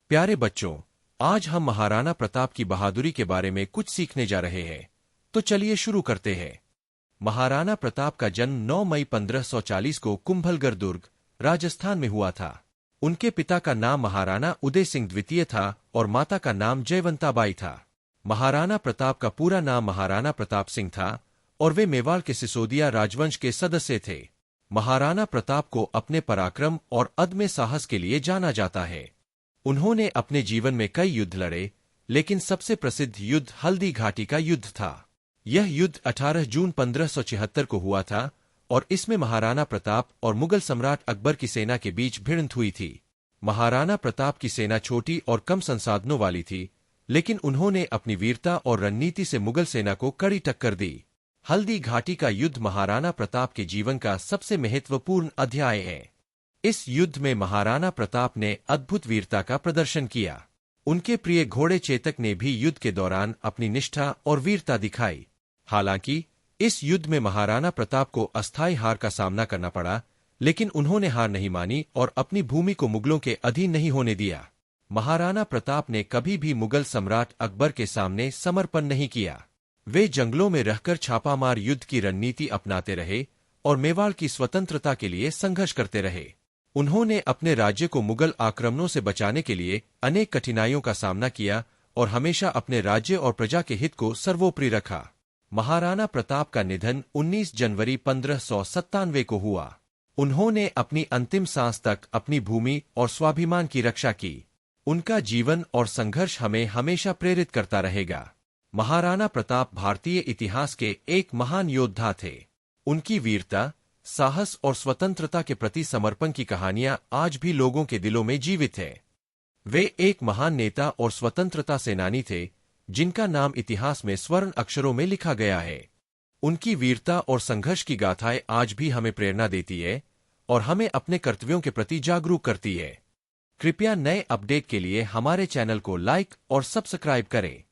प्यारे बच्चों, आज हम महाराणा प्रताप की बहादुरी के बारे में कुछ सीखने जा रहे हैं। तो चलिए शुरू करते हैं। महाराणा प्रताप का जन्म 9 मई 1540 को कुंभलगढ़ दुर्ग, राजस्थान में हुआ था। उनके पिता का नाम महाराणा उदय सिंह द्वितीय था और माता का नाम जयवंताबाई था। महाराणा प्रताप का पूरा नाम महाराणा प्रताप सिंह था और वे मेवाड़ के सिसोदिया राजवंश के सदस्य थे। महाराणा प्रताप को अपने पराक्रम और अदम्य साहस के लिए जाना जाता है। उन्होंने अपने जीवन में कई युद्ध लड़े, लेकिन सबसे प्रसिद्ध युद्ध हल्दी घाटी का युद्ध था। यह युद्ध 18 जून 1576 को हुआ था और इसमें महाराणा प्रताप और मुगल सम्राट अकबर की सेना के बीच भिड़ंत हुई थी। महाराणा प्रताप की सेना छोटी और कम संसाधनों वाली थी, लेकिन उन्होंने अपनी वीरता और रणनीति से मुगल सेना को कड़ी टक्कर दी। हल्दी घाटी का युद्ध महाराणा प्रताप के जीवन का सबसे महत्वपूर्ण अध्याय है। इस युद्ध में महाराणा प्रताप ने अद्भुत वीरता का प्रदर्शन किया। उनके प्रिय घोड़े चेतक ने भी युद्ध के दौरान अपनी निष्ठा और वीरता दिखाई। हालांकि इस युद्ध में महाराणा प्रताप को अस्थायी हार का सामना करना पड़ा, लेकिन उन्होंने हार नहीं मानी और अपनी भूमि को मुगलों के अधीन नहीं होने दिया। महाराणा प्रताप ने कभी भी मुगल सम्राट अकबर के सामने समर्पण नहीं किया। वे जंगलों में रहकर छापामार युद्ध की रणनीति अपनाते रहे और मेवाड़ की स्वतंत्रता के लिए संघर्ष करते रहे। उन्होंने अपने राज्य को मुगल आक्रमणों से बचाने के लिए अनेक कठिनाइयों का सामना किया और हमेशा अपने राज्य और प्रजा के हित को सर्वोपरि रखा। महाराणा प्रताप का निधन 19 जनवरी 1597 को हुआ। उन्होंने अपनी अंतिम सांस तक अपनी भूमि और स्वाभिमान की रक्षा की। उनका जीवन और संघर्ष हमें हमेशा प्रेरित करता रहेगा। महाराणा प्रताप भारतीय इतिहास के एक महान योद्धा थे। उनकी वीरता, साहस और स्वतंत्रता के प्रति समर्पण की कहानियां आज भी लोगों के दिलों में जीवित है। वे एक महान नेता और स्वतंत्रता सेनानी थे, जिनका नाम इतिहास में स्वर्ण अक्षरों में लिखा गया है। उनकी वीरता और संघर्ष की गाथाएं आज भी हमें प्रेरणा देती है और हमें अपने कर्तव्यों के प्रति जागरूक करती है। कृपया नए अपडेट के लिए हमारे चैनल को लाइक और सब्सक्राइब करें।